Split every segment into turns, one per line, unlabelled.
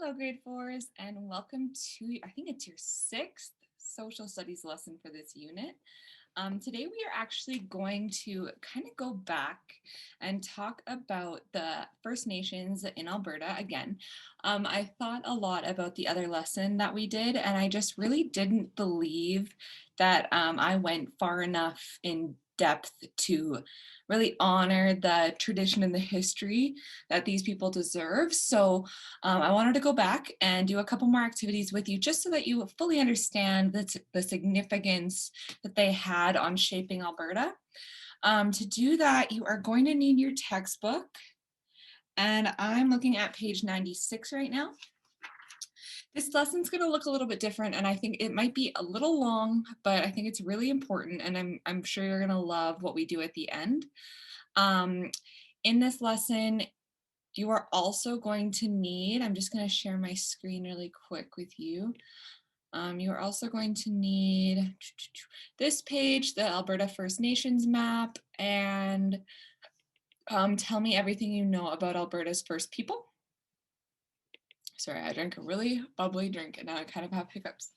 Hello, grade fours, and welcome to, I think it's your sixth social studies lesson for this unit. Today we are actually going to kind of go back and talk about the First Nations in Alberta again. I thought a lot about the other lesson that we did, and I just really didn't believe that I went far enough in depth to really honor the tradition and the history that these people deserve. So I wanted to go back and do a couple more activities with you just so that you fully understand the significance that they had on shaping Alberta. To do that, you are going to need your textbook. And I'm looking at page 96 right now. This lesson's going to look a little bit different, and I think it might be a little long, but I think it's really important, and I'm sure you're going to love what we do at the end. In this lesson, you are also going to need, I'm just going to share my screen really quick with you. You are also going to need this page, the Alberta First Nations map, and tell me everything you know about Alberta's First People. Sorry, I drank a really bubbly drink and now I kind of have hiccups.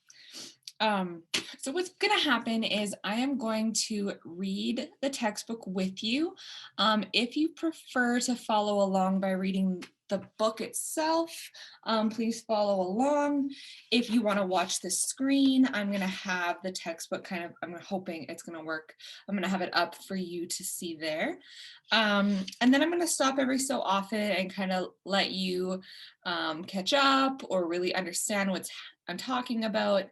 So what's going to happen is I am going to read the textbook with you. If you prefer to follow along by reading the book itself, please follow along. If you want to watch the screen, I'm going to have the textbook I'm hoping it's going to work. I'm going to have it up for you to see there. And then I'm going to stop every so often and kind of let you catch up or really understand what I'm talking about.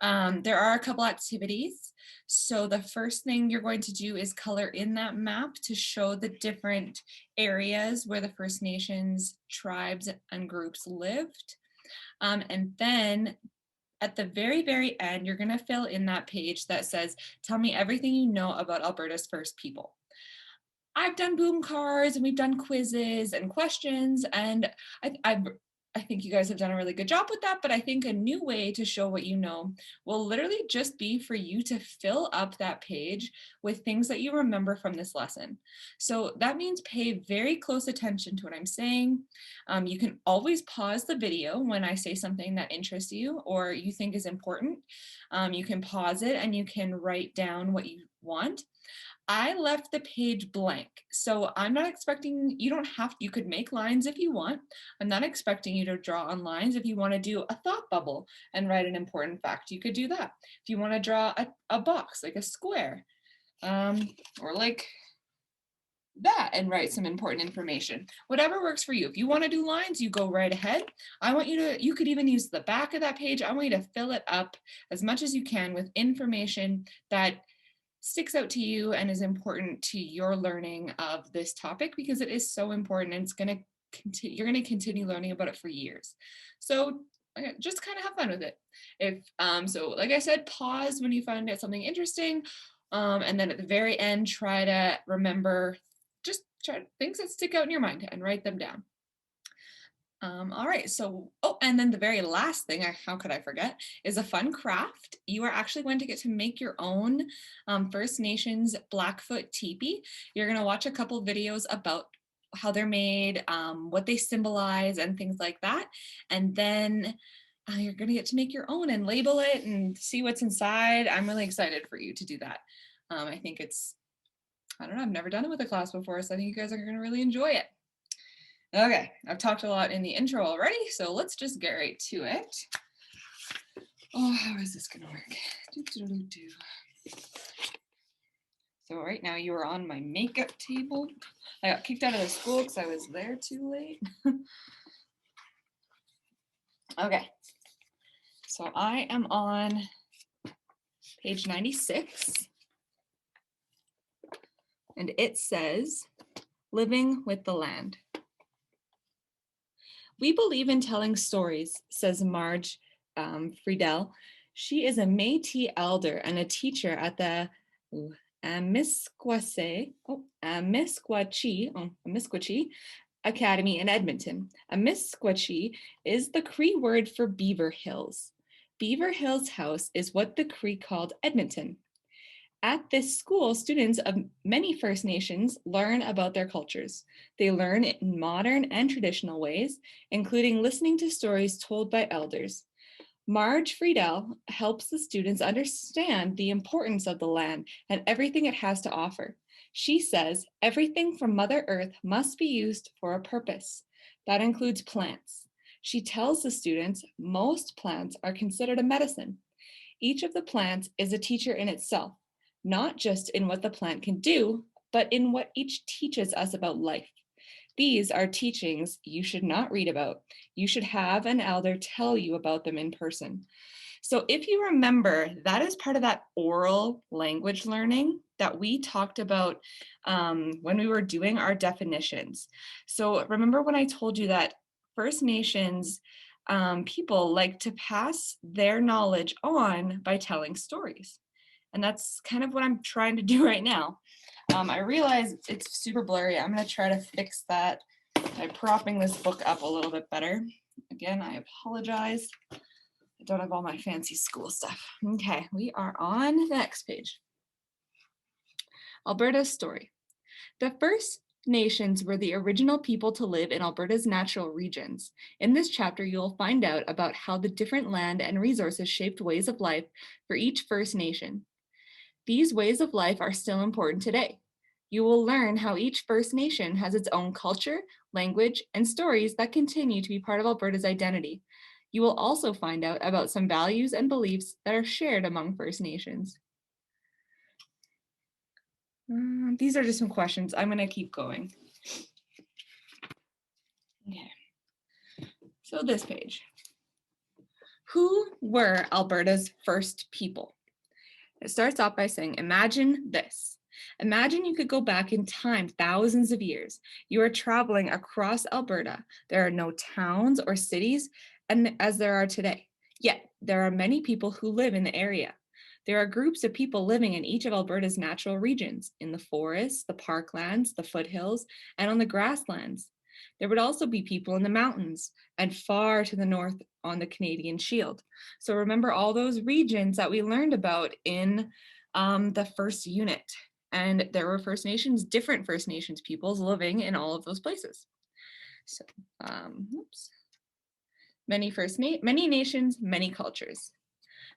There are a couple activities. So the first thing you're going to do is color in that map to show the different areas where the First Nations tribes and groups lived. And then at the very, very end, you're going to fill in that page that says, tell me everything you know about Alberta's First People. I've done boom cards and we've done quizzes and questions, and I think you guys have done a really good job with that, but I think a new way to show what you know will literally just be for you to fill up that page with things that you remember from this lesson. So that means pay very close attention to what I'm saying. You can always pause the video when I say something that interests you or you think is important. You can pause it and you can write down what you want. I left the page blank, so I'm not expecting, you could make lines if you want. I'm not expecting you to draw on lines. If you want to do a thought bubble and write an important fact, you could do that. If you want to draw a box, like a square, or like that and write some important information. Whatever works for you. If you want to do lines, you go right ahead. You could even use the back of that page. I want you to fill it up as much as you can with information that sticks out to you and is important to your learning of this topic, because it is so important and you're going to continue learning about it for years. So just kind of have fun with it. So like I said, pause when you find out something interesting, and then at the very end, try to remember things that stick out in your mind and write them down. All right, so, and then the very last thing, how could I forget, is a fun craft. You are actually going to get to make your own First Nations Blackfoot teepee. You're gonna watch a couple videos about how they're made, what they symbolize and things like that. And then you're gonna get to make your own and label it and see what's inside. I'm really excited for you to do that. I think I don't know, I've never done it with a class before, so I think you guys are gonna really enjoy it. Okay, I've talked a lot in the intro already, so let's just get right to it. Oh, how is this gonna work? So right now you are on my makeup table. I got kicked out of the school because I was there too late. Okay, so I am on page 96, and it says, living with the land. We believe in telling stories, says Marge Friedel. She is a Métis elder and a teacher at the Amisquachi Academy in Edmonton. Amisquachi is the Cree word for Beaver Hills. Beaver Hills House is what the Cree called Edmonton. At this school, students of many First Nations learn about their cultures. They learn in modern and traditional ways, including listening to stories told by elders. Marge Friedel helps the students understand the importance of the land and everything it has to offer. She says everything from Mother Earth must be used for a purpose. That includes plants. She tells the students most plants are considered a medicine. Each of the plants is a teacher in itself, not just in what the plant can do, but in what each teaches us about life. These are teachings you should not read about. You should have an elder tell you about them in person. So if you remember, that is part of that oral language learning that we talked about when we were doing our definitions. So remember when I told you that First Nations people like to pass their knowledge on by telling stories. And that's kind of what I'm trying to do right now. I realize it's super blurry. I'm going to try to fix that by propping this book up a little bit better. Again, I apologize. I don't have all my fancy school stuff. Okay, we are on the next page. Alberta's story. The First Nations were the original people to live in Alberta's natural regions. In this chapter, you'll find out about how the different land and resources shaped ways of life for each First Nation. These ways of life are still important today. You will learn how each First Nation has its own culture, language, and stories that continue to be part of Alberta's identity. You will also find out about some values and beliefs that are shared among First Nations. These are just some questions. I'm going to keep going. Okay. So this page. Who were Alberta's first people? It starts off by saying, imagine this. Imagine you could go back in time thousands of years. You are traveling across Alberta. There are no towns or cities as there are today. Yet there are many people who live in the area. There are groups of people living in each of Alberta's natural regions, in the forests, the parklands, the foothills, and on the grasslands. There would also be people in the mountains and far to the north on the Canadian Shield. So remember all those regions that we learned about in the first unit. And there were First Nations, different First Nations peoples living in all of those places. So, many nations, many cultures.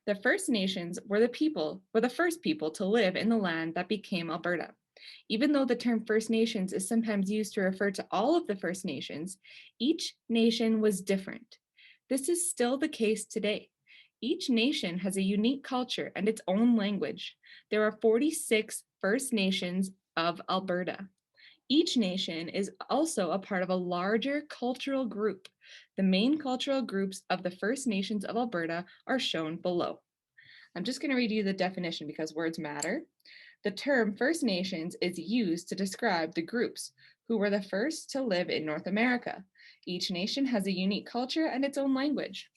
The First Nations were the first people to live in the land that became Alberta. Even though the term First Nations is sometimes used to refer to all of the First Nations, each nation was different. This is still the case today. Each nation has a unique culture and its own language. There are 46 First Nations of Alberta. Each nation is also a part of a larger cultural group. The main cultural groups of the First Nations of Alberta are shown below. I'm just going to read you the definition because words matter. The term First Nations is used to describe the groups who were the first to live in North America. Each nation has a unique culture and its own language.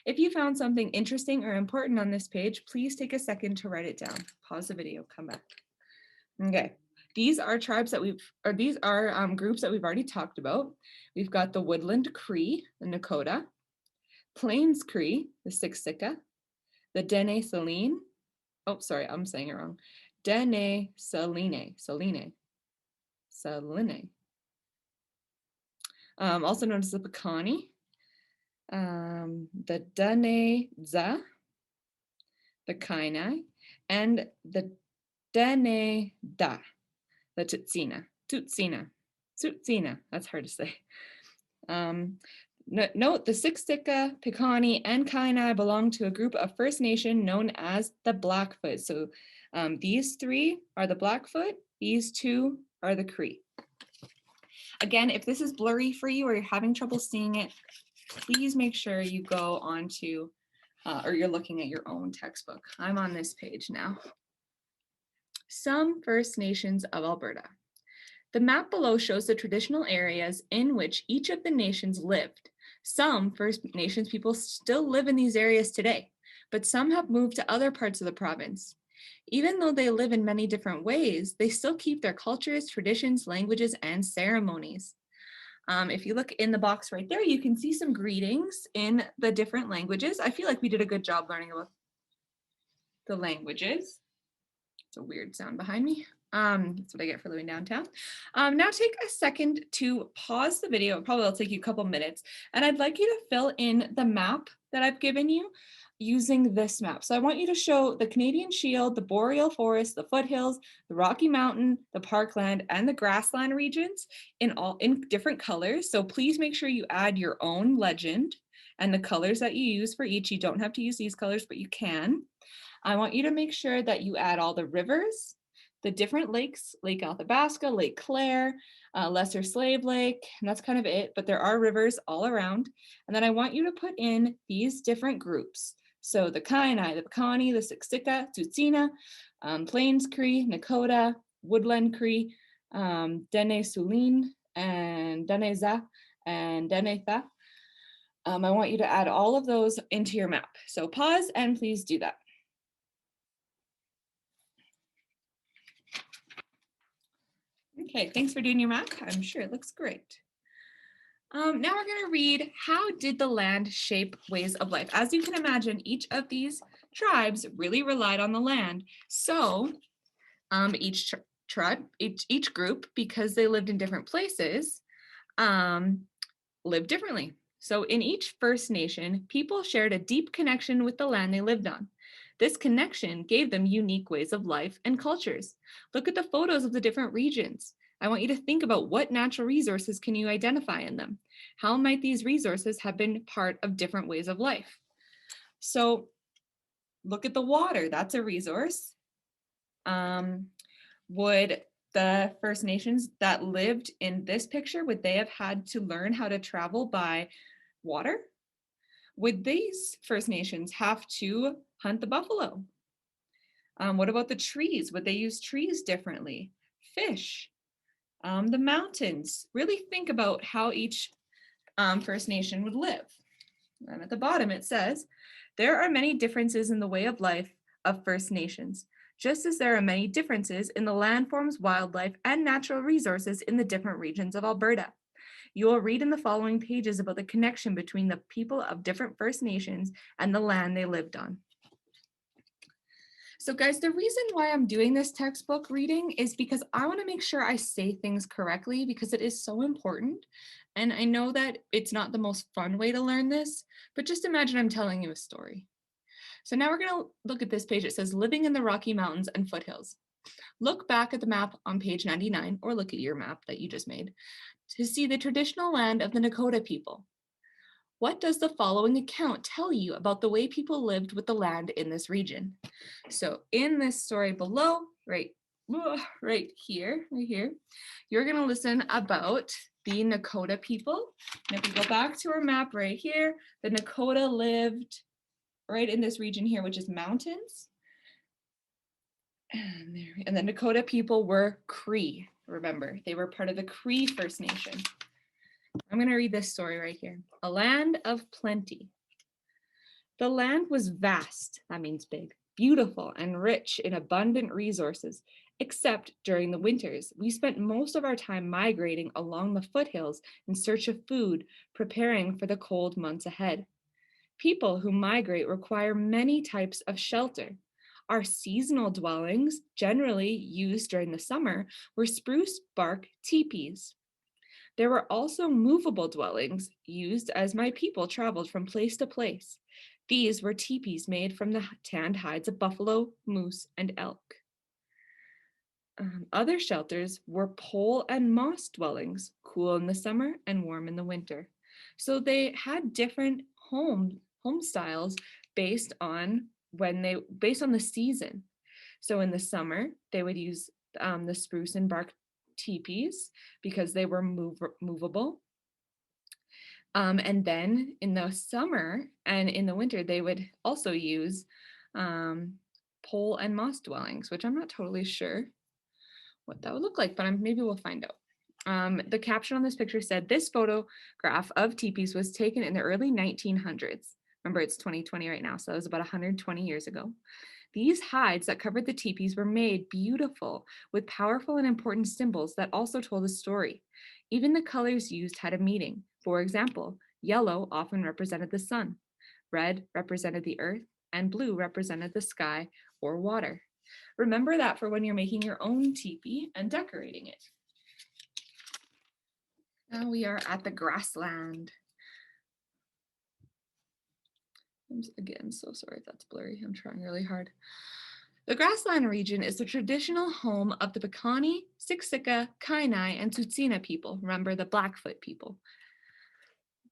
If you found something interesting or important on this page, please take a second to write it down. Pause the video, come back. Okay, these are groups that we've already talked about. We've got the Woodland Cree, the Nakota, Plains Cree, the Siksika, the Dene Saline. Oh, sorry, I'm saying it wrong. Dene Saline. Also known as the Pekani, the Dene Za, the Kainai, and the Dene Da, the Tutsina, that's hard to say. Note the Siksika, Pekani, and Kainai belong to a group of First Nation known as the Blackfoot. So these three are the Blackfoot, these two are the Cree. Again, if this is blurry for you or you're having trouble seeing it, please make sure you go on to, or you're looking at your own textbook. I'm on this page now. Some First Nations of Alberta. The map below shows the traditional areas in which each of the nations lived. Some First Nations people still live in these areas today, but some have moved to other parts of the province. Even though they live in many different ways, they still keep their cultures, traditions, languages, and ceremonies. If you look in the box right there, you can see some greetings in the different languages. I feel like we did a good job learning about the languages. It's a weird sound behind me. That's what I get for living downtown. Now take a second to pause the video. Probably will take you a couple minutes. And I'd like you to fill in the map that I've given you using this map. So I want you to show the Canadian Shield, the Boreal Forest, the foothills, the Rocky Mountain, the Parkland, and the grassland regions in different colors. So please make sure you add your own legend and the colors that you use for each. You don't have to use these colors, but you can. I want you to make sure that you add all the rivers, the different lakes, Lake Athabasca, Lake Claire, Lesser Slave Lake, and that's kind of it, but there are rivers all around. And then I want you to put in these different groups. So the Kainai, the Piikani, the Siksika, Tsuut'ina, Plains Cree, Nakota, Woodland Cree, Dene Sulin, and Deneza, and Denetha. I want you to add all of those into your map. So pause and please do that. Okay, thanks for doing your map. I'm sure it looks great. Now we're going to read, how did the land shape ways of life? As you can imagine, each of these tribes really relied on the land. So each tribe, each group, because they lived in different places, lived differently. So in each First Nation, people shared a deep connection with the land they lived on. This connection gave them unique ways of life and cultures. Look at the photos of the different regions. I want you to think about what natural resources can you identify in them? How might these resources have been part of different ways of life? So look at the water, that's a resource. Would the First Nations that lived in this picture, would they have had to learn how to travel by water? Would these First Nations have to hunt the buffalo? What about the trees? Would they use trees differently? Fish, the mountains. Really think about how each First Nation would live. And at the bottom it says, there are many differences in the way of life of First Nations, just as there are many differences in the landforms, wildlife, and natural resources in the different regions of Alberta. You will read in the following pages about the connection between the people of different First Nations and the land they lived on. So guys, the reason why I'm doing this textbook reading is because I want to make sure I say things correctly, because it is so important. And I know that it's not the most fun way to learn this, but just imagine I'm telling you a story. So now we're going to look at this page. It says living in the Rocky Mountains and foothills. Look back at the map on page 99, or look at your map that you just made, to see the traditional land of the Nakota people. What does the following account tell you about the way people lived with the land in this region? So in this story below, right here, you're going to listen about the Nakota people. And if we go back to our map right here, the Nakota lived right in this region here, which is mountains. And the Nakota people were Cree. Remember, they were part of the Cree First Nation. I'm going to read this story right here. A land of plenty. The land was vast, that means big, beautiful, and rich in abundant resources, except during the winters. We spent most of our time migrating along the foothills in search of food, preparing for the cold months ahead. People who migrate require many types of shelter. Our seasonal dwellings, generally used during the summer, were spruce bark teepees. There were also movable dwellings used as my people traveled from place to place. These were teepees made from the tanned hides of buffalo, moose, and elk. Other shelters were pole and moss dwellings, cool in the summer and warm in the winter. So they had different home styles based on the season. So in the summer, they would use the spruce and bark teepees because they were movable. And then in the summer and in the winter, they would also use pole and moss dwellings, which I'm not totally sure what that would look like, but maybe we'll find out. The caption on this picture said, this photograph of teepees was taken in the early 1900s. Remember, it's 2020 right now, so that was about 120 years ago. These hides that covered the teepees were made beautiful with powerful and important symbols that also told a story. Even the colors used had a meaning. For example, yellow often represented the sun, red represented the earth, and blue represented the sky or water. Remember that for when you're making your own teepee and decorating it. Now we are at the grassland. Again, so sorry if that's blurry. I'm trying really hard. The grassland region is the traditional home of the Piikani, Siksika, Kainai, and Tsuut'ina people. Remember the Blackfoot people.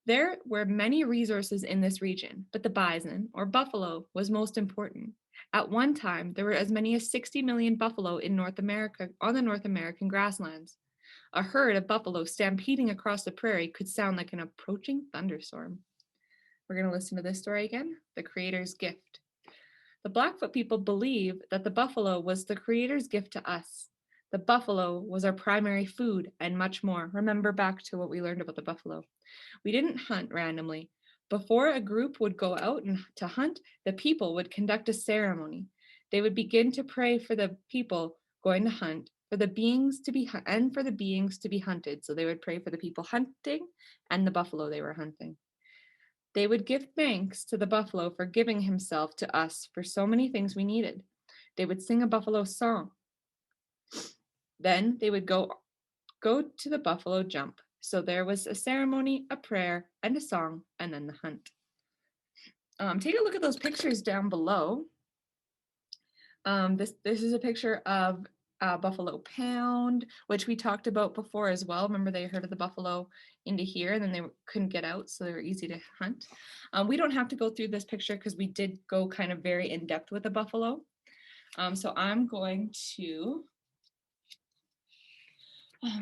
There were many resources in this region, but the bison, or buffalo, was most important. At one time, there were as many as 60 million buffalo in North America on the North American grasslands. A herd of buffalo stampeding across the prairie could sound like an approaching thunderstorm. We're going to listen to this story again, The Creator's Gift. The Blackfoot people believe that the buffalo was the Creator's gift to us. The buffalo was our primary food and much more. Remember back to what we learned about the buffalo. We didn't hunt randomly. Before a group would go out to hunt, the people would conduct a ceremony. They would begin to pray for the people going to hunt, for the beings to be and for the beings to be hunted. So they would pray for the people hunting and the buffalo they were hunting. They would give thanks to the buffalo for giving himself to us for so many things we needed. They would sing a buffalo song. Then they would go to the buffalo jump. So there was a ceremony, a prayer, and a song, and then the hunt. Take a look at those pictures down below. This is a picture of buffalo pound, which we talked about before as well. Remember they herded the buffalo into here and then they couldn't get out, so they were easy to hunt. We don't have to go through this picture because we did go kind of very in depth with the buffalo. So I'm going to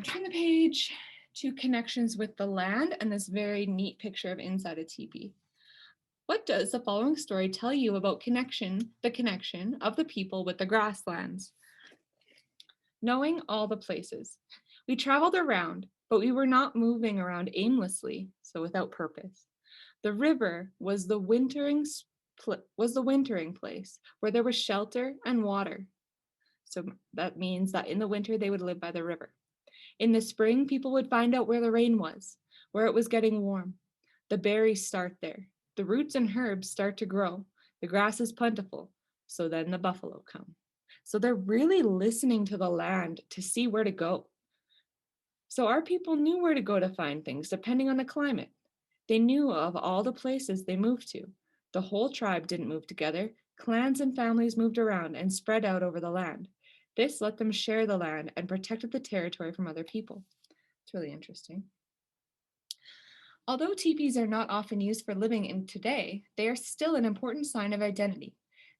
turn the page to connections with the land and this very neat picture of inside a teepee. What does the following story tell you about the connection of the people with the grasslands? Knowing all the places. We traveled around, but we were not moving around aimlessly, so without purpose. The river was the wintering place where there was shelter and water. So that means that in the winter they would live by the river. In the spring, people would find out where the rain was, where it was getting warm. The berries start there. The roots and herbs start to grow. The grass is plentiful, so then the buffalo come. So they're really listening to the land to see where to go. So our people knew where to go to find things depending on the climate. They knew of all the places they moved to. The whole tribe didn't move together. Clans and families moved around and spread out over the land. This let them share the land and protected the territory from other people. It's really interesting. Although teepees are not often used for living in today, they are still an important sign of identity.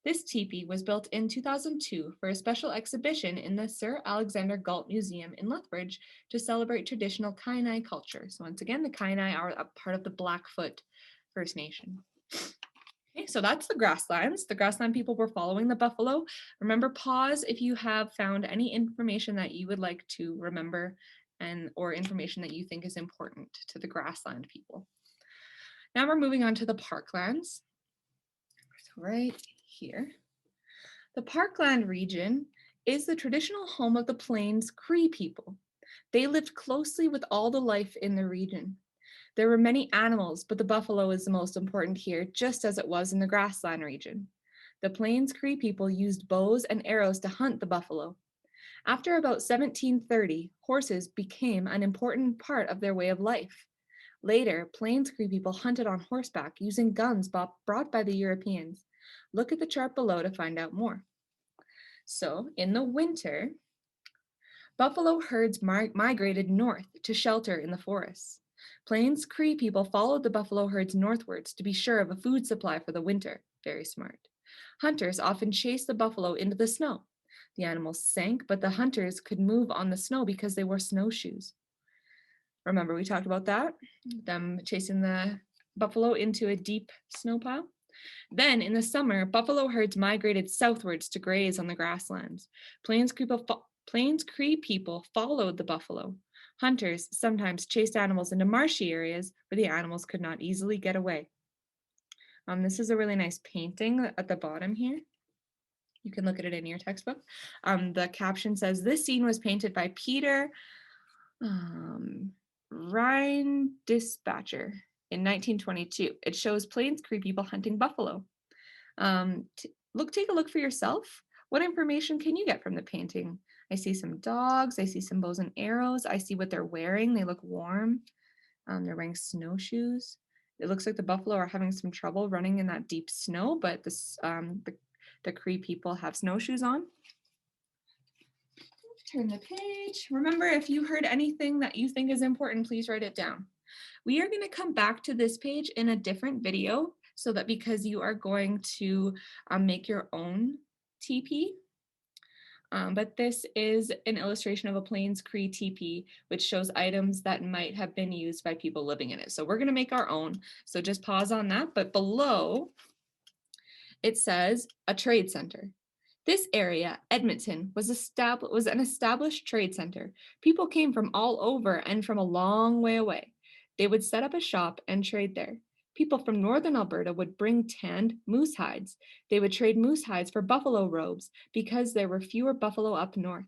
This teepee was built in 2002 for a special exhibition in the Sir Alexander Galt Museum in Lethbridge to celebrate traditional Kainai culture. So once again, the Kainai are a part of the Blackfoot First Nation. Okay, so that's the grasslands. The grassland people were following the buffalo. Remember, pause if you have found any information that you would like to remember or information that you think is important to the grassland people. Now we're moving on to the parklands. So right here. The parkland region is the traditional home of the Plains Cree people. They lived closely with all the life in the region. There were many animals, but the buffalo is the most important here, just as it was in the grassland region. The Plains Cree people used bows and arrows to hunt the buffalo. After about 1730, horses became an important part of their way of life. Later, Plains Cree people hunted on horseback using guns brought by the Europeans. Look at the chart below to find out more. So, in the winter, buffalo herds migrated north to shelter in the forests. Plains Cree people followed the buffalo herds northwards to be sure of a food supply for the winter. Very smart. Hunters often chased the buffalo into the snow. The animals sank, but the hunters could move on the snow because they wore snowshoes. Remember, we talked about that? Them chasing the buffalo into a deep snow pile. Then, in the summer, buffalo herds migrated southwards to graze on the grasslands. Plains Cree people followed the buffalo. Hunters sometimes chased animals into marshy areas where the animals could not easily get away. This is a really nice painting at the bottom here. You can look at it in your textbook. The caption says, "This scene was painted by Peter Ryan Dispatcher in 1922. It shows Plains Cree people hunting buffalo." Take a look for yourself. What information can you get from the painting? I see some dogs, I see some bows and arrows, I see what they're wearing, they look warm. They're wearing snowshoes. It looks like the buffalo are having some trouble running in that deep snow, but the Cree people have snowshoes on. Turn the page. Remember, if you heard anything that you think is important, please write it down. We are going to come back to this page in a different video so that because you are going to make your own TP. But this is an illustration of a Plains Cree teepee, which shows items that might have been used by people living in it. So we're going to make our own. So just pause on that. But below, it says a trade center. This area, Edmonton, was an established trade center. People came from all over and from a long way away. They would set up a shop and trade there. People from northern Alberta would bring tanned moose hides. They would trade moose hides for buffalo robes because there were fewer buffalo up north.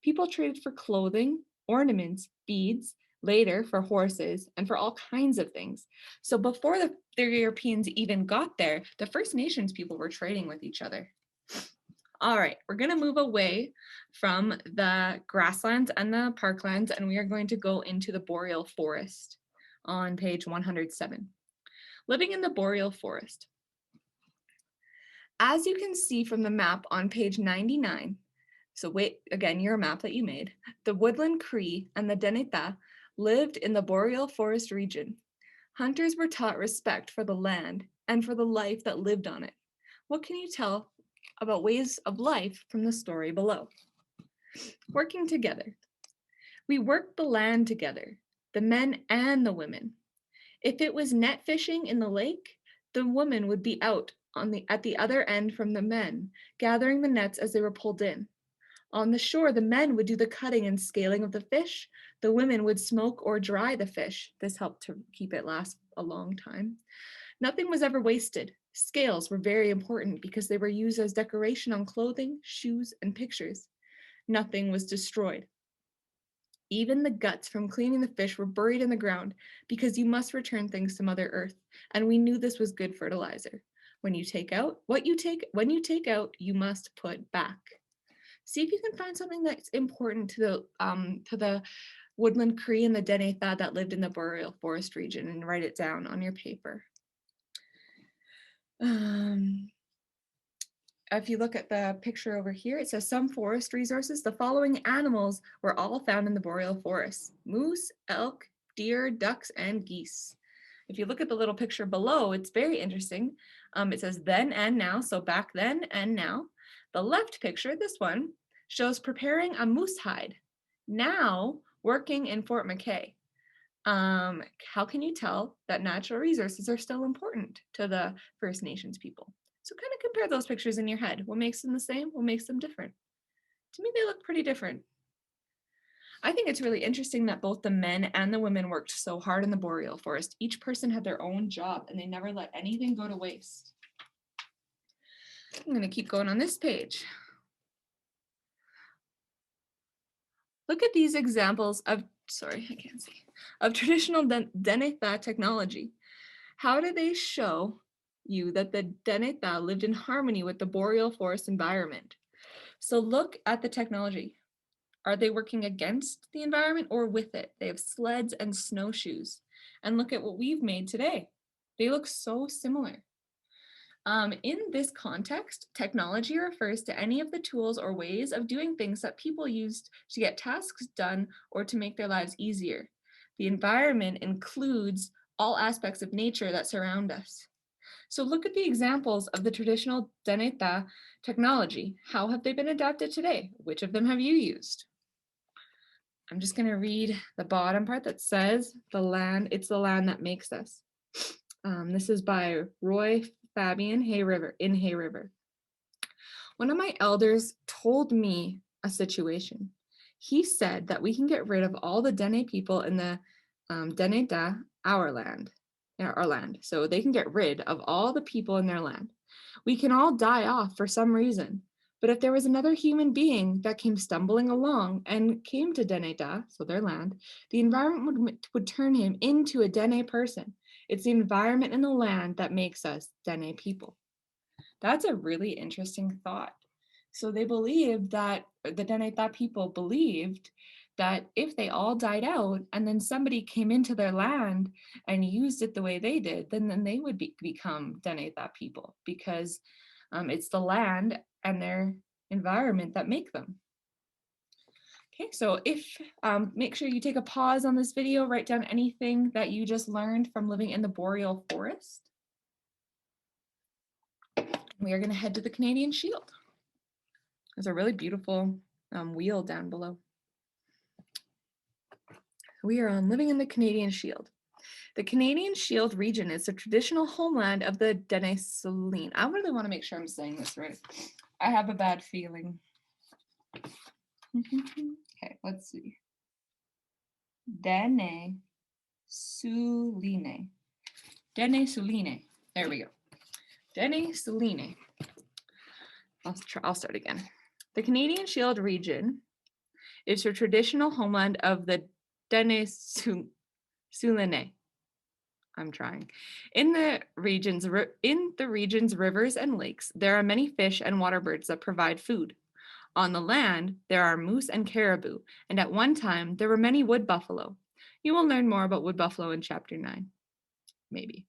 People traded for clothing, ornaments, beads, later for horses, and for all kinds of things. So before the Europeans even got there, the First Nations people were trading with each other. All right, we're going to move away from the grasslands and the parklands, and we are going to go into the boreal forest on page 107. Living in the boreal forest. As you can see from the map on page 99, so wait, again, your map that you made, the Woodland Cree and the Deneta lived in the boreal forest region. Hunters were taught respect for the land and for the life that lived on it. What can you tell about ways of life from the story below? Working together. We worked the land together, the men and the women. If it was net fishing in the lake, the woman would be out at the other end from the men, gathering the nets as they were pulled in. On the shore, the men would do the cutting and scaling of the fish. The women would smoke or dry the fish. This helped to keep it last a long time. Nothing was ever wasted. Scales were very important because they were used as decoration on clothing, shoes, and pictures. Nothing was destroyed. Even the guts from cleaning the fish were buried in the ground because you must return things to Mother Earth, and we knew this was good fertilizer. When you take out, you must put back. See if you can find something that's important to the Woodland Cree and the Denetha that lived in the boreal forest region and write it down on your paper. If you look at the picture over here, it says some forest resources. The following animals were all found in the boreal forest: moose, elk, deer, ducks, and geese. If you look at the little picture below, it's very interesting. It says then and now, so back then and now. The left picture, this one, shows preparing a moose hide, now working in Fort McKay. How can you tell that natural resources are still important to the First Nations people? So kind of compare those pictures in your head. What makes them the same? What makes them different? To me, they look pretty different. I think it's really interesting that both the men and the women worked so hard in the boreal forest. Each person had their own job and they never let anything go to waste. I'm going to keep going on this page. Look at these examples of, of traditional Denetha technology. How do they show you that the Denetha lived in harmony with the boreal forest environment? So look at the technology. Are they working against the environment or with it? They have sleds and snowshoes. And look at what we've made today. They look so similar. In this context, technology refers to any of the tools or ways of doing things that people used to get tasks done or to make their lives easier. The environment includes all aspects of nature that surround us. So look at the examples of the traditional Denetha technology. How have they been adapted today? Which of them have you used? I'm just going to read the bottom part that says the land, it's the land that makes us. This is by Roy Fabian Hay River. One of my elders told me a situation. He said that we can get rid of all the Dene people in the Deneta, our land. So they can get rid of all the people in their land. We can all die off for some reason. But if there was another human being that came stumbling along and came to Deneta, so their land, the environment would turn him into a Dene person. It's the environment and the land that makes us Dene people. That's a really interesting thought. So they believed that the Dene people believed that if they all died out and then somebody came into their land and used it the way they did, then they would become Dene people because it's the land and their environment that make them. Okay, so make sure you take a pause on this video, write down anything that you just learned from living in the boreal forest. We are going to head to the Canadian Shield. There's a really beautiful wheel down below. We are on living in the Canadian Shield. The Canadian Shield region is the traditional homeland of the Dene-Saline. I really want to make sure I'm saying this right. I have a bad feeling. Okay, let's see. Dene-Saline. Dene-Saline. There we go. Dene-Saline. I'll start again. The Canadian Shield region is the traditional homeland of the Dene-Saline. I'm trying. In the region's rivers and lakes, there are many fish and water birds that provide food. On the land, there are moose and caribou, and at one time, there were many wood buffalo. You will learn more about wood buffalo in Chapter 9, maybe.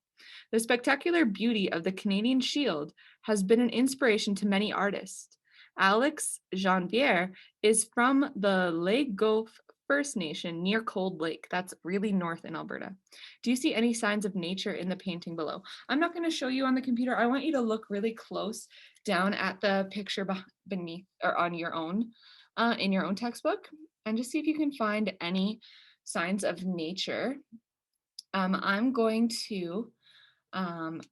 The spectacular beauty of the Canadian Shield has been an inspiration to many artists. Alex Janvier is from the Legoff First Nation near Cold Lake. That's really north in Alberta. Do you see any signs of nature in the painting below? I'm not going to show you on the computer. I want you to look really close down at the picture beneath or on your own, in your own textbook, and just see if you can find any signs of nature. I'm going to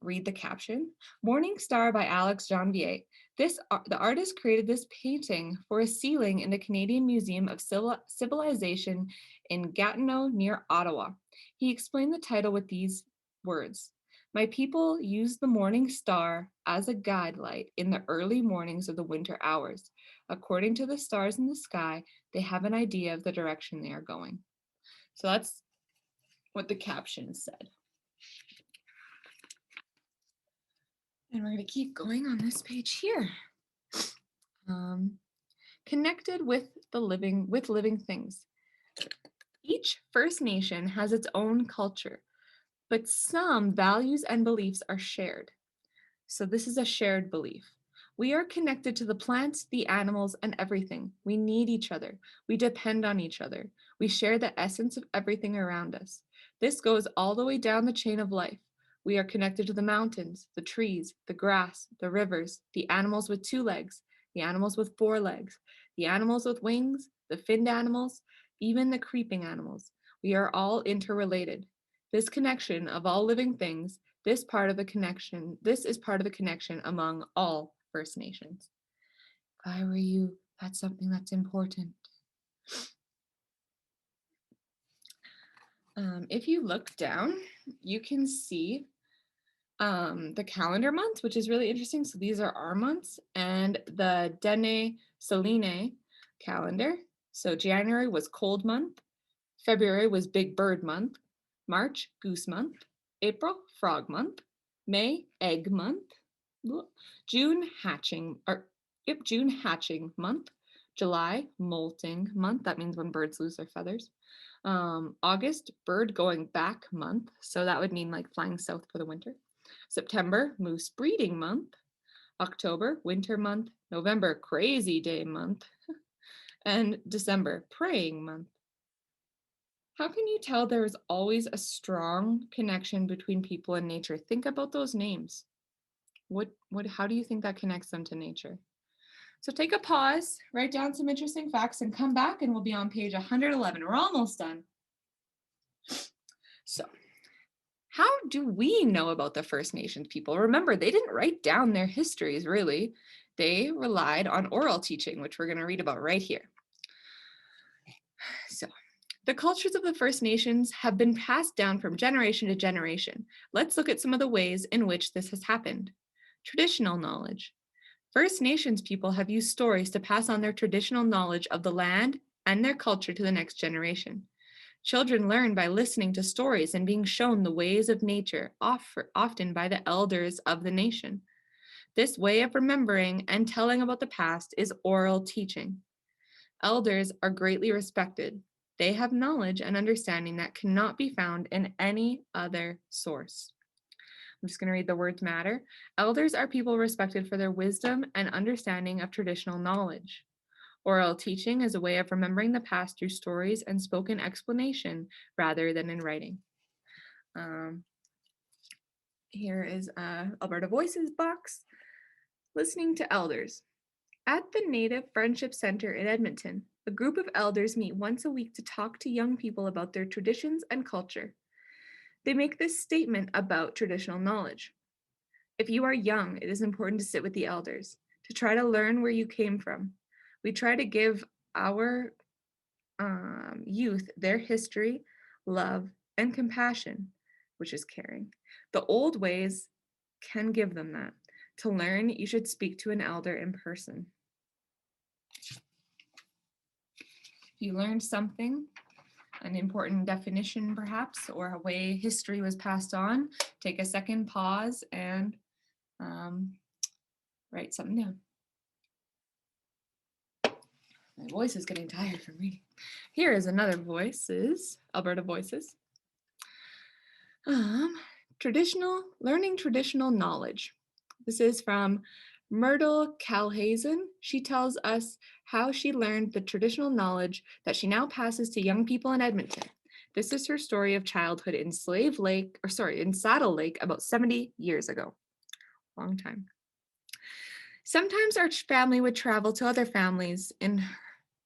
read the caption. Morning Star by Alex Janvier. The artist created this painting for a ceiling in the Canadian Museum of Civilization in Gatineau near Ottawa. He explained the title with these words. My people use the morning star as a guide light in the early mornings of the winter hours. According to the stars in the sky, they have an idea of the direction they are going. So that's what the caption said. And we're going to keep going on this page here. Connected with living things. Each First Nation has its own culture, but some values and beliefs are shared. So this is a shared belief. We are connected to the plants, the animals, and everything. We need each other. We depend on each other. We share the essence of everything around us. This goes all the way down the chain of life. We are connected to the mountains, the trees, the grass, the rivers, the animals with 2 legs, the animals with 4 legs, the animals with wings, the finned animals, even the creeping animals. We are all interrelated. This connection of all living things, this is part of the connection among all First Nations. If I were you, that's something that's important. If you look down, you can see the calendar months, which is really interesting. So these are our months and the Dene-Saline calendar. So January was cold month, February was big bird month, March goose month, April frog month, May egg month, June hatching month, July molting month. That means when birds lose their feathers. August bird going back month. So that would mean like flying south for the winter. September, moose breeding month. October, winter month. November, crazy day month. And December, praying month. How can you tell there is always a strong connection between people and nature? Think about those names. How do you think that connects them to nature? So take a pause, write down some interesting facts, and come back, and we'll be on page 111. We're almost done. So, how do we know about the First Nations people? Remember, they didn't write down their histories, really. They relied on oral teaching, which we're going to read about right here. So, the cultures of the First Nations have been passed down from generation to generation. Let's look at some of the ways in which this has happened. Traditional knowledge. First Nations people have used stories to pass on their traditional knowledge of the land and their culture to the next generation. Children learn by listening to stories and being shown the ways of nature, often by the elders of the nation.
This way of remembering and telling about the past is oral teaching. Elders are greatly respected. They have knowledge and understanding that cannot be found in any other source. I'm just going to read the words matter. Elders are people respected for their wisdom and understanding of traditional knowledge. Oral teaching is a way of remembering the past through stories and spoken explanation rather than in writing. Here is Alberta Voices box. Listening to elders. At the Native Friendship Center in Edmonton, a group of elders meet once a week to talk to young people about their traditions and culture. They make this statement about traditional knowledge. If you are young, it is important to sit with the elders, to try to learn where you came from. We try to give our youth their history, love, and compassion, which is caring. The old ways can give them that. To learn, you should speak to an elder in person. If you learned something, an important definition perhaps, or a way history was passed on, take a second, pause, and write something down. My voice is getting tired from reading. Here is another Voices, Alberta Voices. Learning traditional knowledge. This is from Myrtle Calhazen. She tells us how she learned the traditional knowledge that she now passes to young people in Edmonton. This is her story of childhood in Saddle Lake about 70 years ago. Long time. Sometimes our family would travel to other families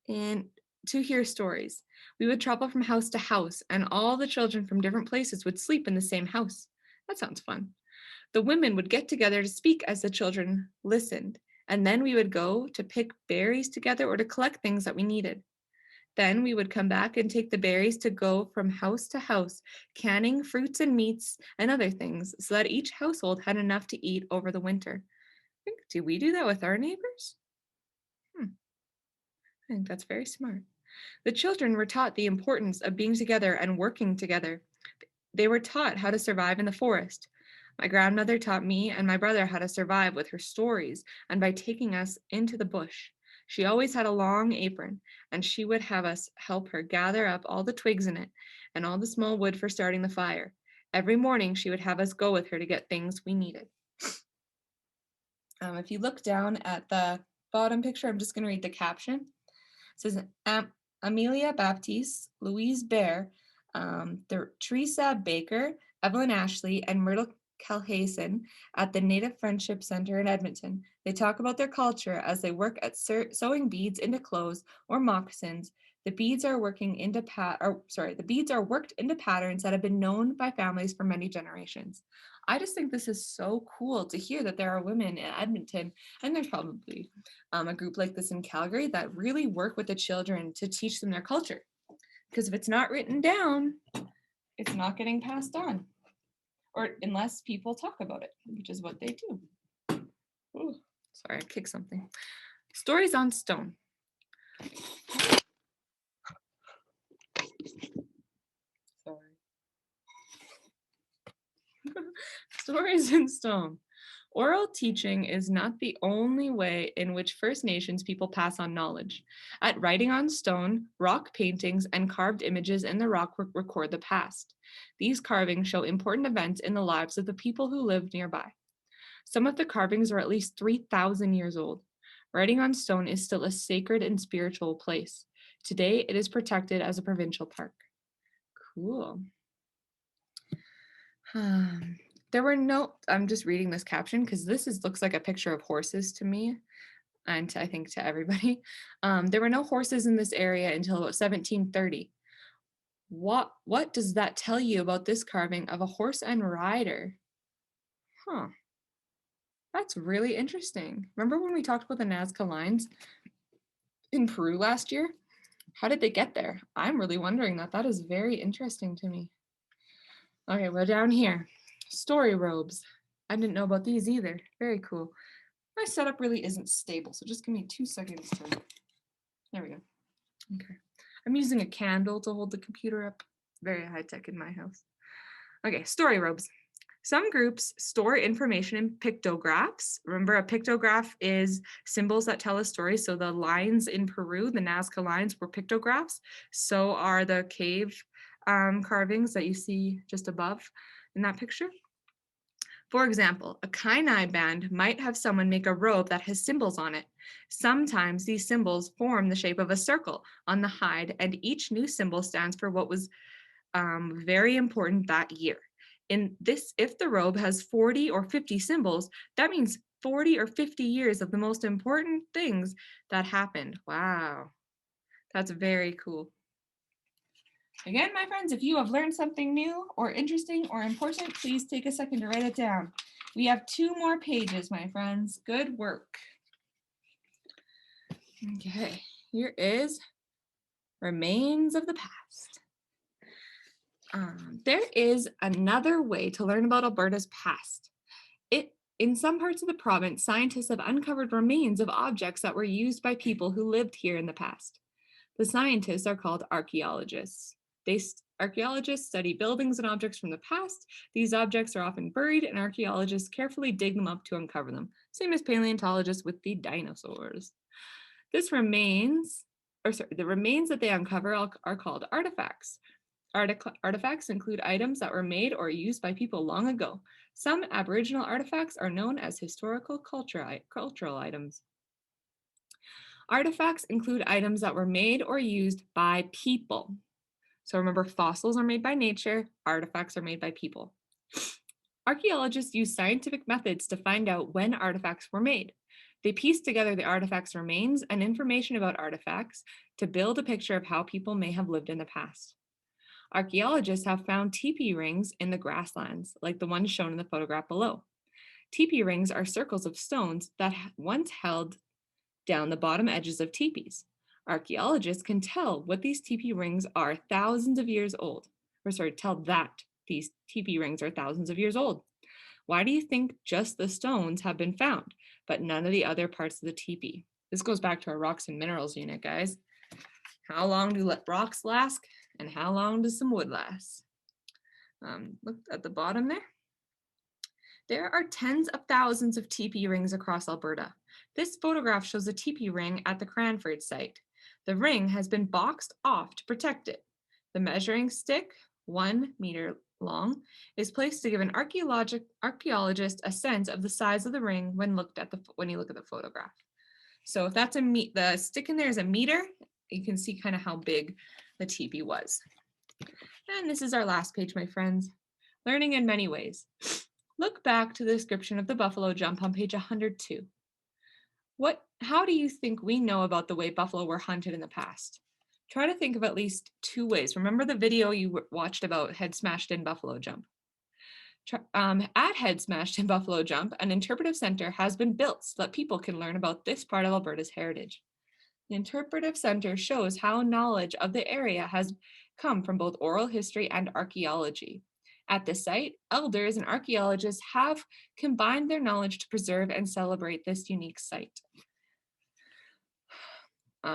to hear stories. We would travel from house to house, and all the children from different places would sleep in the same house. That sounds fun. The women would get together to speak as the children listened, and then we would go to pick berries together or to collect things that we needed. Then we would come back and take the berries to go from house to house, canning fruits and meats and other things so that each household had enough to eat over the winter. Do we do that with our neighbors? I think that's very smart. The children were taught the importance of being together and working together. They were taught how to survive in the forest. My grandmother taught me and my brother how to survive with her stories and by taking us into the bush. She always had a long apron, and she would have us help her gather up all the twigs in it and all the small wood for starting the fire. Every morning, she would have us go with her to get things we needed. If you look down at the bottom picture, I'm just going to read the caption. It says, Amelia Baptiste, Louise Bear, Teresa Baker, Evelyn Ashley, and Myrtle Calhazen at the Native Friendship Center in Edmonton. They talk about their culture as they work at sewing beads into clothes or moccasins. The beads are worked into patterns that have been known by families for many generations. I just think this is so cool to hear that there are women in Edmonton, and there's probably a group like this in Calgary that really work with the children to teach them their culture. Because if it's not written down, it's not getting passed on. Or unless people talk about it, which is what they do. Ooh, sorry, I kicked something. Stories on stone. Sorry. Stories in stone. Oral teaching is not the only way in which First Nations people pass on knowledge. At writing on stone, rock paintings, and carved images in the rock record the past. These carvings show important events in the lives of the people who lived nearby. Some of the carvings are at least 3,000 years old. Writing on stone is still a sacred and spiritual place. Today, it is protected as a provincial park. Cool. I'm just reading this caption because looks like a picture of horses to me, and I think to everybody. There were no horses in this area until about 1730. What does that tell you about this carving of a horse and rider? That's really interesting. Remember when we talked about the Nazca lines in Peru last year? How did they get there? I'm really wondering that. That is very interesting to me. Okay, we're down here. Story robes. I didn't know about these either. Very cool. My setup really isn't stable, so just give me 2 seconds to... There we go. Okay. I'm using a candle to hold the computer up. Very high tech in my house. Okay, story robes. Some groups store information in pictographs. Remember, a pictograph is symbols that tell a story. So the lines in Peru, the Nazca lines, were pictographs. So are the cave carvings that you see just above in that picture. For example, a Kainai band might have someone make a robe that has symbols on it. Sometimes these symbols form the shape of a circle on the hide, and each new symbol stands for what was very important that year. In this, if the robe has 40 or 50 symbols, that means 40 or 50 years of the most important things that happened. Wow, that's very cool. Again, my friends, if you have learned something new or interesting or important, please take a second to write it down. We have 2 more pages, my friends. Good work. Okay, here is Remains of the Past. There is another way to learn about Alberta's past. In some parts of the province, scientists have uncovered remains of objects that were used by people who lived here in the past. The scientists are called archaeologists. Archaeologists study buildings and objects from the past. These objects are often buried, and archaeologists carefully dig them up to uncover them, same as paleontologists with the dinosaurs. The remains that they uncover are called artifacts. Artifacts include items that were made or used by people long ago. Some Aboriginal artifacts are known as historical cultural items. Artifacts include items that were made or used by people. So remember, fossils are made by nature, artifacts are made by people. Archaeologists use scientific methods to find out when artifacts were made. They piece together the artifact's remains and information about artifacts to build a picture of how people may have lived in the past. Archaeologists have found teepee rings in the grasslands, like the ones shown in the photograph below. Teepee rings are circles of stones that once held down the bottom edges of teepees. Archaeologists can tell what these teepee rings are thousands of years old. Tell that these teepee rings are thousands of years old. Why do you think just the stones have been found, but none of the other parts of the teepee? This goes back to our rocks and minerals unit, guys. How long do rocks last, and how long does some wood last? Look at the bottom there. There are tens of thousands of teepee rings across Alberta. This photograph shows a teepee ring at the Cranford site. The ring has been boxed off to protect it. The measuring stick, 1 meter long, is placed to give an archaeologist a sense of the size of the ring when you look at the photograph. So if that's the stick in there is a meter, you can see kind of how big the teepee was. And this is our last page, my friends. Learning in many ways. Look back to the description of the buffalo jump on page 102. How do you think we know about the way buffalo were hunted in the past? Try to think of at least 2 ways. Remember the video you watched about Head Smashed In Buffalo Jump? At Head Smashed In Buffalo Jump, an interpretive center has been built so that people can learn about this part of Alberta's heritage. The interpretive center shows how knowledge of the area has come from both oral history and archaeology. At the site, elders and archaeologists have combined their knowledge to preserve and celebrate this unique site.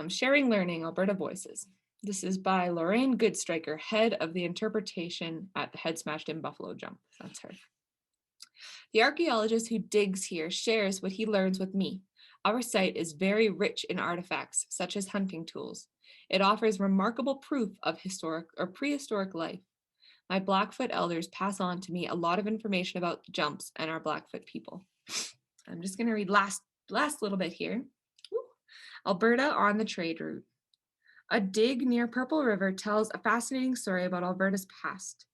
Sharing Learning, Alberta Voices. This is by Lorraine Goodstriker, head of the interpretation at the Head Smashed In Buffalo Jump. That's her. The archaeologist who digs here shares what he learns with me. Our site is very rich in artifacts, such as hunting tools. It offers remarkable proof of historic or prehistoric life. My Blackfoot elders pass on to me a lot of information about the jumps and our Blackfoot people. I'm just going to read last little bit here. Alberta on the trade route. A dig near Purple River tells a fascinating story about Alberta's past.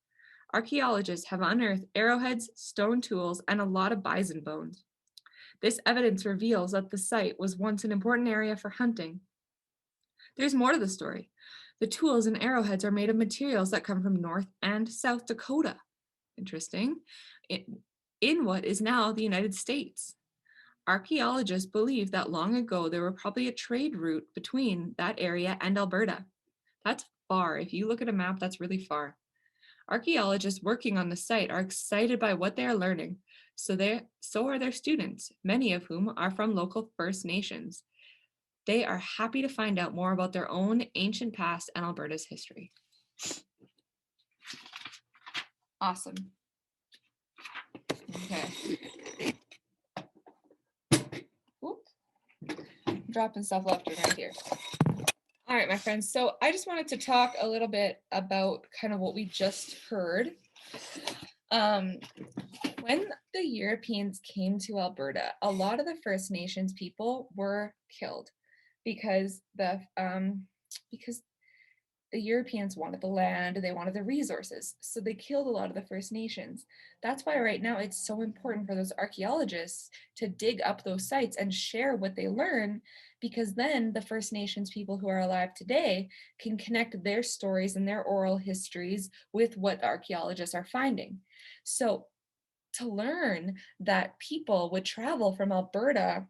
Archaeologists have unearthed arrowheads, stone tools, and a lot of bison bones. This evidence reveals that the site was once an important area for hunting. There's more to the story. The tools and arrowheads are made of materials that come from North and South Dakota. Interesting. In what is now the United States. Archaeologists believe that long ago there were probably a trade route between that area and Alberta. That's far. If you look at a map, that's really far. Archaeologists working on the site are excited by what they are learning. So are their students, many of whom are from local First Nations. They are happy to find out more about their own ancient past and Alberta's history. Awesome.
Okay. Oop. Dropping stuff left and right here. All right, my friends. So I just wanted to talk a little bit about kind of what we just heard. When the Europeans came to Alberta, a lot of the First Nations people were killed because because the Europeans wanted the land, they wanted the resources. So they killed a lot of the First Nations. That's why right now it's so important for those archaeologists to dig up those sites and share what they learn, because then the First Nations people who are alive today can connect their stories and their oral histories with what archaeologists are finding. So to learn that people would travel from Alberta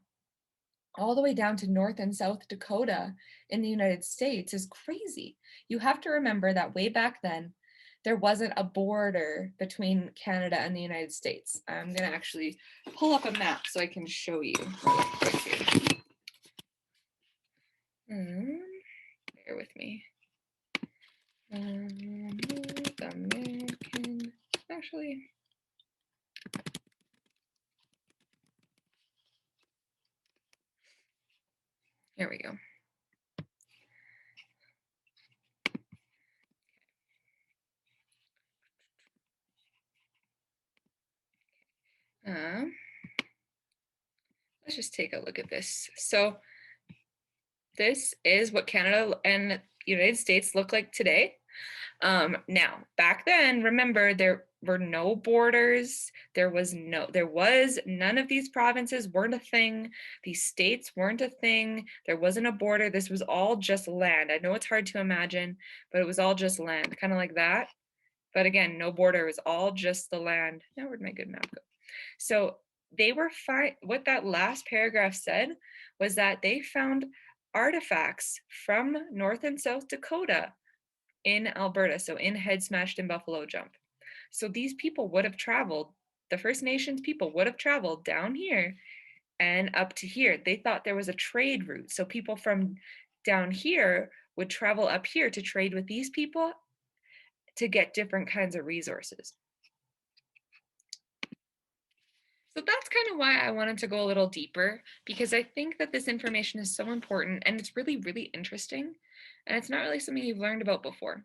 all the way down to North and South Dakota in the United States is crazy. You have to remember that way back then, there wasn't a border between Canada and the United States. I'm going to actually pull up a map so I can show you really quick here. Bear with me. North American, actually, here we go. Let's just take a look at this. So this is what Canada and United States look like today. Now, back then, remember, there were no borders. There was none of these provinces weren't a thing. These states weren't a thing. There wasn't a border. This was all just land. I know it's hard to imagine, but it was all just land, kind of like that. But again, no border. It was all just the land. Now, where'd my good map go? So they were fine. What that last paragraph said was that they found artifacts from North and South Dakota in Alberta, so in Head Smashed and Buffalo Jump. So these people would have traveled, the First Nations people would have traveled down here and up to here. They thought there was a trade route. So people from down here would travel up here to trade with these people to get different kinds of resources. So that's kind of why I wanted to go a little deeper, because I think that this information is so important and it's really, really interesting. And it's not really something you've learned about before.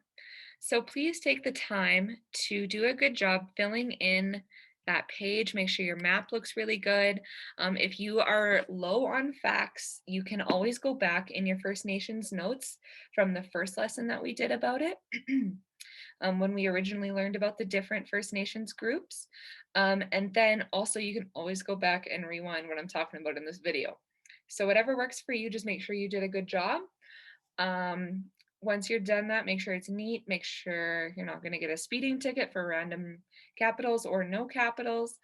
So please take the time to do a good job filling in that page. Make sure your map looks really good. If you are low on facts, you can always go back in your First Nations notes from the first lesson that we did about it. When we originally learned about the different First Nations groups. And then also you can always go back and rewind what I'm talking about in this video. So whatever works for you, just make sure you did a good job. Once you're done that, make sure it's neat. Make sure you're not going to get a speeding ticket for random capitals or no capitals.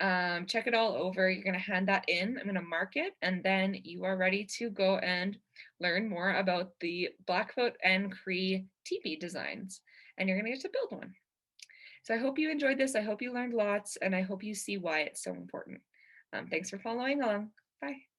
Check it all over. You're going to hand that in. I'm going to mark it, and then you are ready to go and learn more about the Blackfoot and Cree teepee designs, and you're going to get to build one. So I hope you enjoyed this. I hope you learned lots, and I hope you see why it's so important. Thanks for following along. Bye.